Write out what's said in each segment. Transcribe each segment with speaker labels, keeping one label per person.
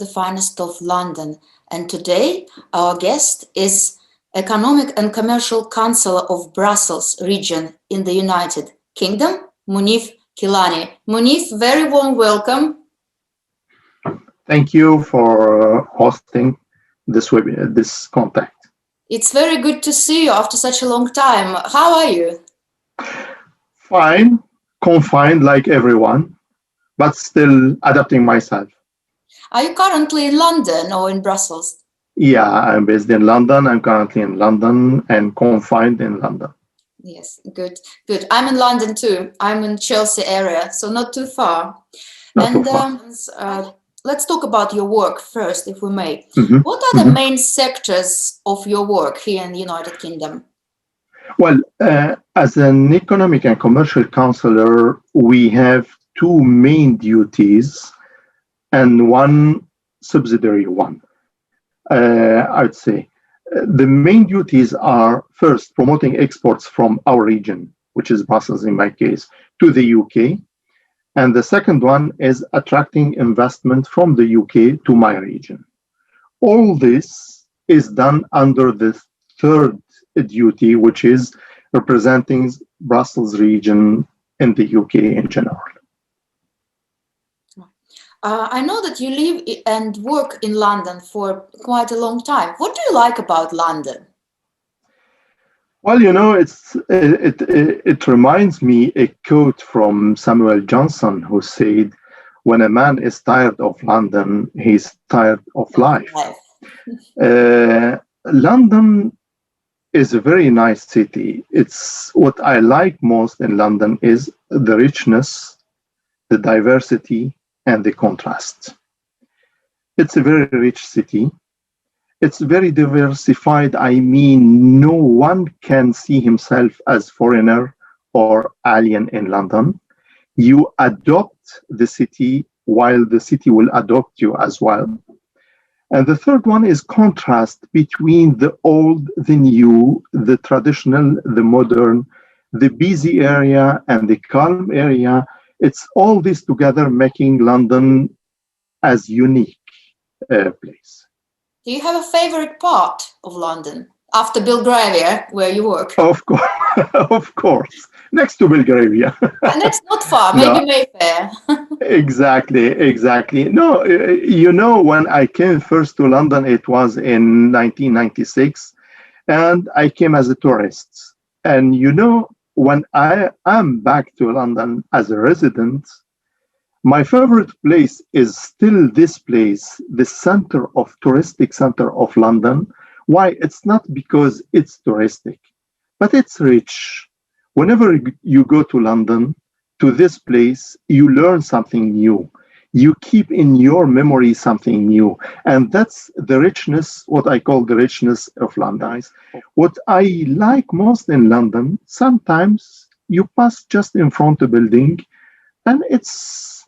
Speaker 1: the finest of London. And today, our guest is Economic and Commercial Counsellor of Brussels region in the United Kingdom, Mounif Kilani. Mounif, very warm welcome.
Speaker 2: Thank you for hosting this contact.
Speaker 1: It's very good to see you after such a long time. How are you?
Speaker 2: Fine, confined like everyone, but still adapting myself.
Speaker 1: Are you currently in London or in Brussels?
Speaker 2: Yeah, I'm based in London. I'm currently in London and confined in London.
Speaker 1: Yes, good. I'm in London too. I'm in Chelsea area, so not too far.
Speaker 2: Not too far.
Speaker 1: Let's talk about your work first, if we may.
Speaker 2: Mm-hmm.
Speaker 1: What are the main sectors of your work here in the United Kingdom?
Speaker 2: Well, as an economic and commercial counselor, we have two main duties and one subsidiary one. I'd say the main duties are first promoting exports from our region, which is Brussels in my case, to the UK. And the second one is attracting investment from the UK to my region. All this is done under the third duty, which is representing Brussels region in the UK in general.
Speaker 1: I know that you live and work in London for quite a long time. What do you like about London?
Speaker 2: Well, you know, it reminds me a quote from Samuel Johnson, who said, "When a man is tired of London, he's tired of life." London is a very nice city. It's what I like most in London is the richness, the diversity, and the contrast. It's a very rich city. It's very diversified. I mean, no one can see himself as foreigner or alien in London. You adopt the city while the city will adopt you as well. And the third one is contrast between the old, the new, the traditional, the modern, the busy area and the calm area. It's all this together making London as unique place.
Speaker 1: Do you have a favorite part of London after Belgravia, where you work?
Speaker 2: Of course, of course. Next to Belgravia.
Speaker 1: And that's not far, maybe Mayfair.
Speaker 2: Exactly. No, you know, when I came first to London, it was in 1996, and I came as a tourist. And you know, when I am back to London as a resident, my favorite place is still this place, the touristic center of London. Why? It's not because it's touristic, but it's rich. Whenever you go to London, to this place, you learn something new. You keep in your memory something new. And that's the richness, what I call the richness of London. What I like most in London, sometimes you pass just in front of a building, and it's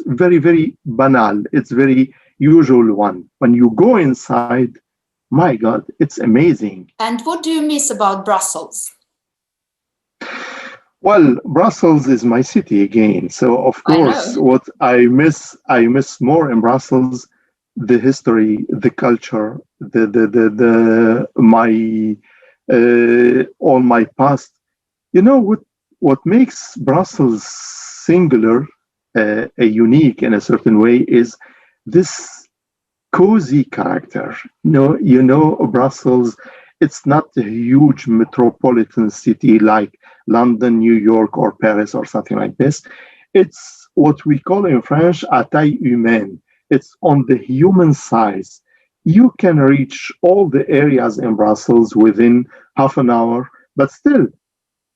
Speaker 2: very, very banal. It's very usual one. When you go inside, my God, it's amazing.
Speaker 1: And what do you miss about Brussels?
Speaker 2: Well, Brussels is my city again. So of course, what I miss more in Brussels, the history, the culture, all my past. You know what makes Brussels singular, unique in a certain way, is this cozy character. You know, Brussels, it's not a huge metropolitan city like London, New York, or Paris, or something like this. It's what we call in French à taille humaine. It's on the human size. You can reach all the areas in Brussels within half an hour, but still,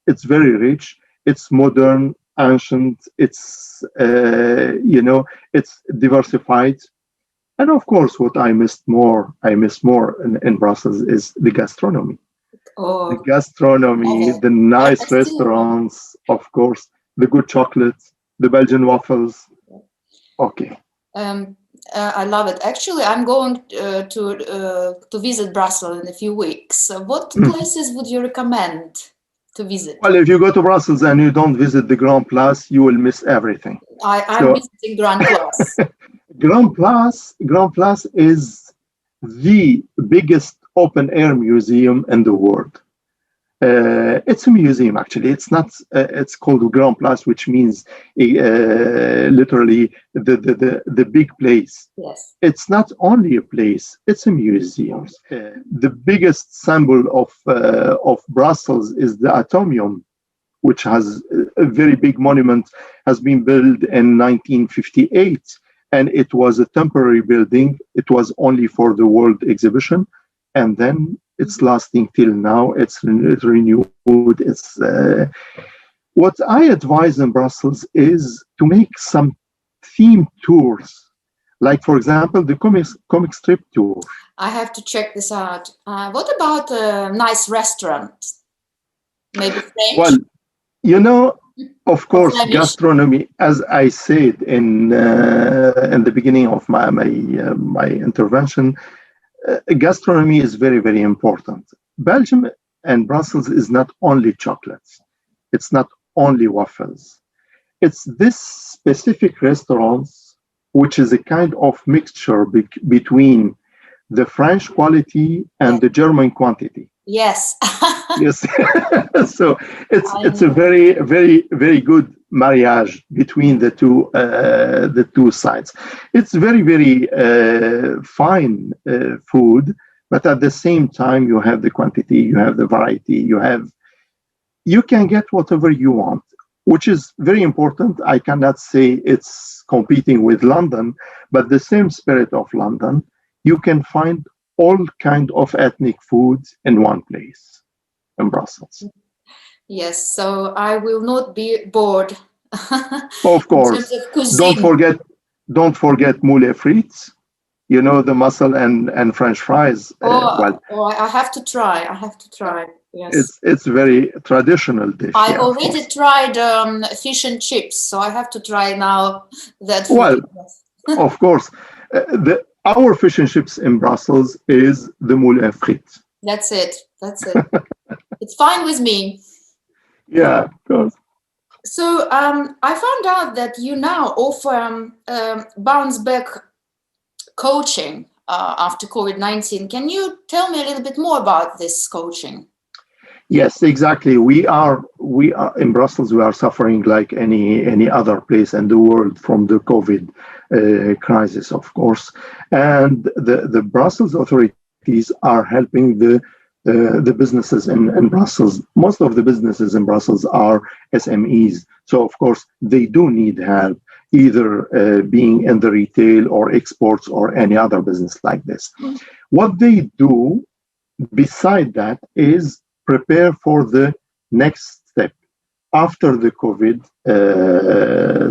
Speaker 2: it's very rich. It's modern, ancient. It's it's diversified. And of course, what I miss more in Brussels is the gastronomy. The gastronomy, the nice restaurants, of course, the good chocolate, the Belgian waffles. Okay.
Speaker 1: I love it. Actually, I'm going to visit Brussels in a few weeks. What places would you recommend to visit?
Speaker 2: Well, if you go to Brussels and you don't visit the Grand Place, you will miss everything.
Speaker 1: I'm visiting Grand Place.
Speaker 2: Grand Place is the biggest open air museum in the world. It's a museum, actually. It's not. It's called Grand Place, which means literally the big place.
Speaker 1: Yes.
Speaker 2: It's not only a place; it's a museum. The biggest symbol of Brussels is the Atomium, which has a very big monument. Has been built in 1958, and it was a temporary building. It was only for the World Exhibition, and then it's lasting till now. It's renewed. It's what I advise in Brussels is to make some theme tours, like for example the comic strip tour.
Speaker 1: I have to check this out. What about a nice restaurant? Maybe French?
Speaker 2: Well, you know, of course,
Speaker 1: Flemish.
Speaker 2: gastronomy, as I said in the beginning of my intervention, gastronomy is very, very important. Belgium and Brussels is not only chocolates. It's not only waffles. It's this specific restaurants, which is a kind of mixture between the French quality and the German quantity.
Speaker 1: Yes.
Speaker 2: Yes. So it's a very, very, very good marriage between the two sides. It's very, very fine food, but at the same time you have the quantity, you have the variety, you can get whatever you want, which is very important. I cannot say it's competing with London, but the same spirit of London, you can find all kind of ethnic foods in one place in Brussels.
Speaker 1: Yes, so I will not be bored.
Speaker 2: Of course. Don't forget moule frites. You know, the mussel and French fries.
Speaker 1: I have to try. Yes.
Speaker 2: It's very traditional dish.
Speaker 1: I already tried fish and chips, so I have to try now that food.
Speaker 2: Well, of course. Our fish and chips in Brussels is the moule frites.
Speaker 1: That's it. It's fine with me.
Speaker 2: Yeah, of course.
Speaker 1: So I found out that you now offer bounce back coaching after COVID-19. Can you tell me a little bit more about this coaching?
Speaker 2: Yes, exactly. We are in Brussels. We are suffering like any other place in the world from the COVID crisis, of course. And the Brussels authorities are helping the businesses in Brussels. Most of the businesses in Brussels are SMEs, so of course they do need help, either being in the retail or exports or any other business like this. What they do beside that is prepare for the next step after the COVID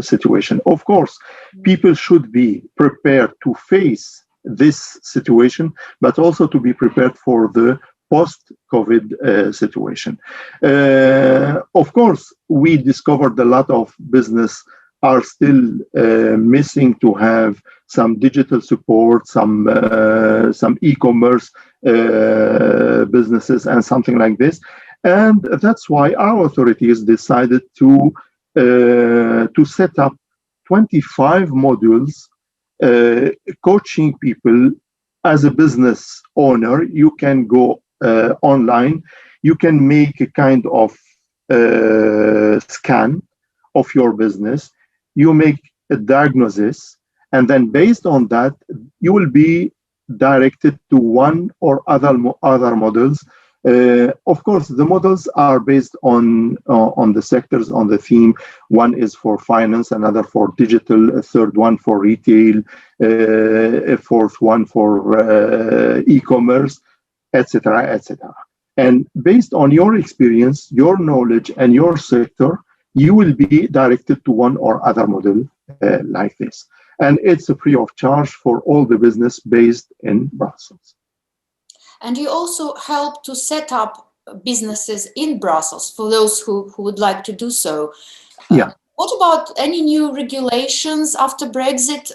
Speaker 2: situation. Of course, people should be prepared to face this situation, but also to be prepared for the post-COVID situation. Of course, we discovered a lot of business are still missing to have some digital support, some e-commerce businesses and something like this. And that's why our authorities decided to set up 25 modules coaching people. As a business owner, you can go online, you can make a kind of scan of your business, you make a diagnosis, and then based on that, you will be directed to one or other models. Of course, the models are based on the sectors, on the theme. One is for finance, another for digital, a third one for retail, a fourth one for e-commerce, etc., etc. And based on your experience, your knowledge, and your sector, you will be directed to one or other model like this. And it's free of charge for all the business based in Brussels.
Speaker 1: And you also help to set up businesses in Brussels for those who would like to do so.
Speaker 2: Yeah.
Speaker 1: What about any new regulations after Brexit?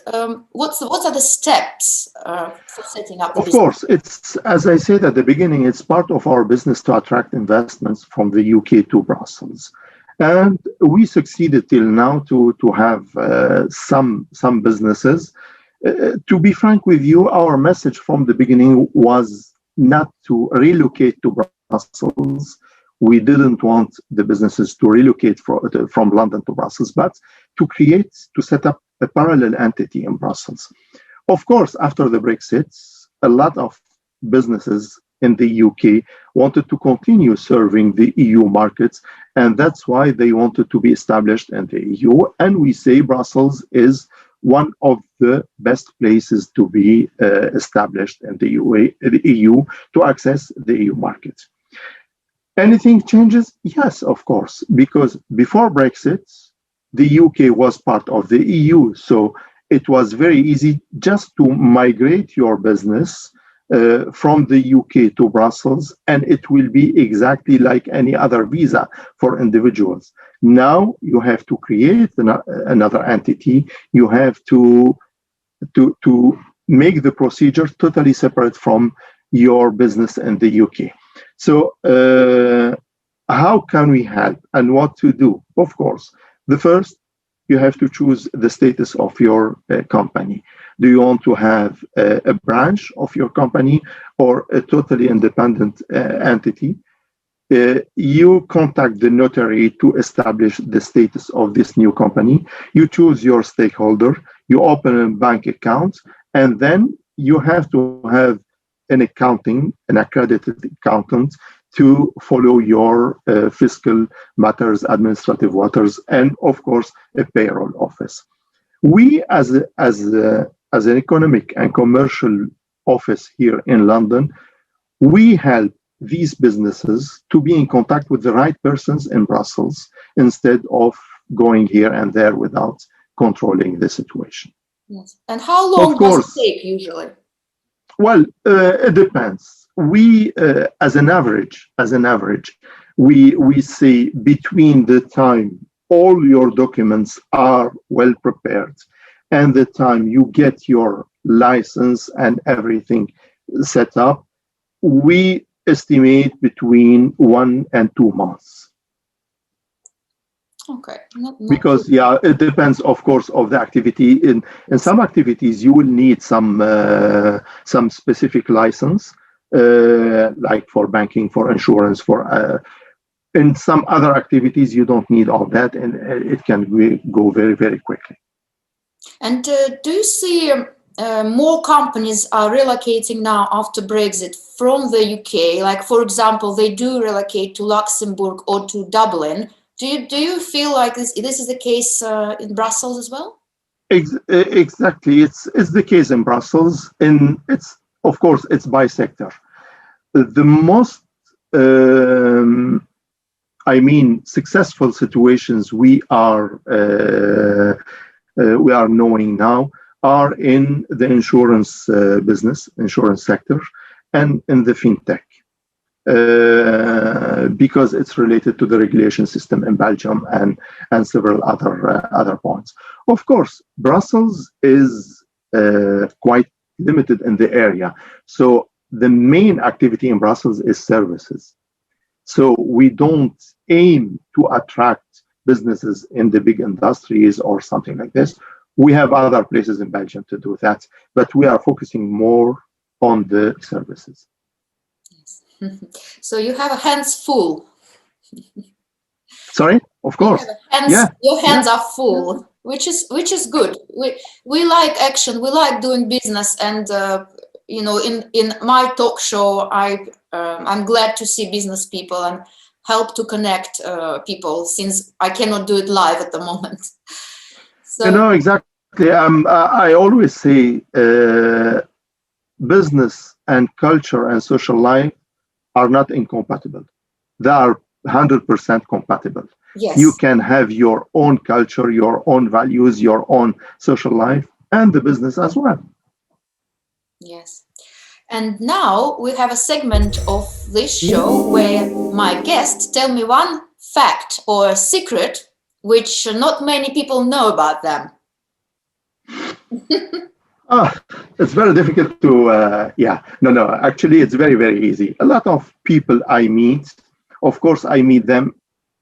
Speaker 1: What are the steps for setting up the business?
Speaker 2: Of course, it's, as I said at the beginning, it's part of our business to attract investments from the UK to Brussels. And we succeeded till now to have some businesses. To be frank with you, our message from the beginning was not to relocate to Brussels. We didn't want the businesses to relocate from London to Brussels, but to set up a parallel entity in Brussels. Of course, after the Brexit, a lot of businesses in the UK wanted to continue serving the EU markets, and that's why they wanted to be established in the EU. And we say Brussels is one of the best places to be established in the EU to access the EU market. Anything changes? Yes, of course, because before Brexit, the UK was part of the EU, so it was very easy just to migrate your business from the UK to Brussels, and it will be exactly like any other visa for individuals. Now you have to create another entity. You have to make the procedure totally separate from your business in the UK. So how can we help and what to do? Of course, the first, you have to choose the status of your company. Do you want to have a branch of your company or a totally independent entity? You contact the notary to establish the status of this new company. You choose your stakeholder, you open a bank account, and then you have to have an accredited accountant to follow your fiscal matters, administrative matters, and of course, a payroll office. We, as an economic and commercial office here in London, we help these businesses to be in contact with the right persons in Brussels instead of going here and there without controlling the situation.
Speaker 1: Yes. And how long does it take usually?
Speaker 2: Well, it depends. We, as an average, we say between the time all your documents are well prepared and the time you get your license and everything set up, we estimate between 1 and 2 months.
Speaker 1: Okay.
Speaker 2: Because it depends, of course, of the activity. In some activities, you will need some specific license, like for banking, for insurance, in some other activities, you don't need all that, and it can go very, very quickly.
Speaker 1: And do you see more companies are relocating now after Brexit from the UK? Like, for example, they do relocate to Luxembourg or to Dublin. Do you feel like this is the case in Brussels as well?
Speaker 2: Exactly, it's the case in Brussels, and of course it's by sector. The most successful situations we are knowing now are in the insurance business, insurance sector, and in the fintech. Because it's related to the regulation system in Belgium and several other points. Of course, Brussels is quite limited in the area. So the main activity in Brussels is services. So we don't aim to attract businesses in the big industries or something like this. We have other places in Belgium to do that, but we are focusing more on the services.
Speaker 1: So you have hands full.
Speaker 2: Sorry, of course.
Speaker 1: Your hands are full, which is good. We like action. We like doing business, and in my talk show, I'm glad to see business people and help to connect people, since I cannot do it live at the moment. So
Speaker 2: exactly. I always say business and culture and social life are not incompatible. They are 100% compatible.
Speaker 1: Yes.
Speaker 2: You can have your own culture, your own values, your own social life, and the business as well.
Speaker 1: Yes. And now we have a segment of this show where my guests tell me one fact or secret which not many people know about them.
Speaker 2: It's very difficult to, actually it's very, very easy. A lot of people I meet, of course, I meet them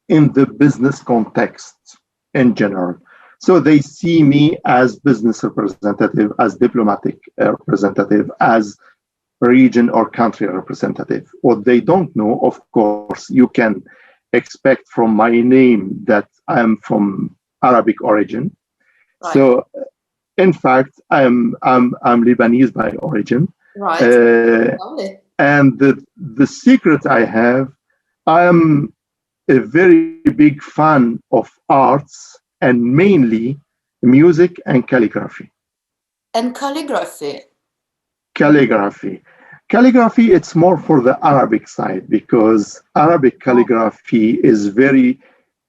Speaker 2: in the business context in general. So they see me as business representative, as diplomatic representative, as region or country representative. What they don't know, of course, you can expect from my name that I am from Arabic origin.
Speaker 1: Right.
Speaker 2: So, in fact, I'm Lebanese by origin.
Speaker 1: Right.
Speaker 2: And the secret I have, I am a very big fan of arts and mainly music and calligraphy.
Speaker 1: And calligraphy?
Speaker 2: Calligraphy, it's more for the Arabic side because Arabic calligraphy is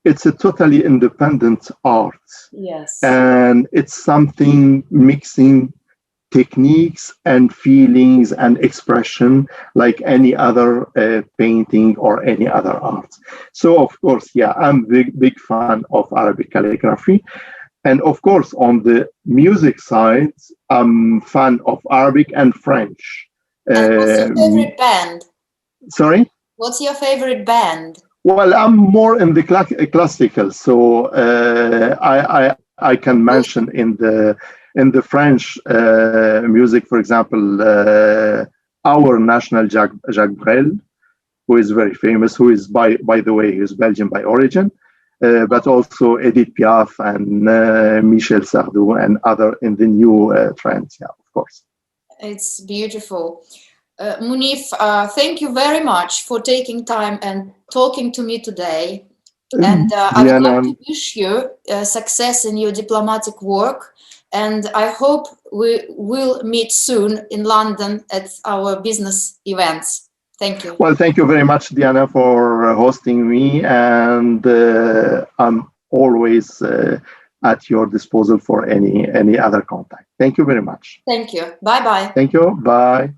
Speaker 2: it's a totally independent art.
Speaker 1: Yes.
Speaker 2: And it's something mixing techniques and feelings and expression like any other painting or any other art. So of course, yeah, I'm big fan of Arabic calligraphy. And of course, on the music side, I'm fan of Arabic and French.
Speaker 1: And what's your favorite band?
Speaker 2: Sorry?
Speaker 1: What's your favorite band?
Speaker 2: Well, I'm more in the classical, so I can mention in the French music, for example, our national Jacques Brel, who is very famous, who is by the way, he is Belgian by origin, but also Edith Piaf and Michel Sardou and other in the new trends, yeah, of course.
Speaker 1: It's beautiful. Mounif, thank you very much for taking time and talking to me today. And I would like to wish you success in your diplomatic work. And I hope we will meet soon in London at our business events. Thank you.
Speaker 2: Well, thank you very much, Diana, for hosting me. And I'm always at your disposal for any other contact. Thank you very much.
Speaker 1: Thank you. Bye-bye.
Speaker 2: Thank you. Bye.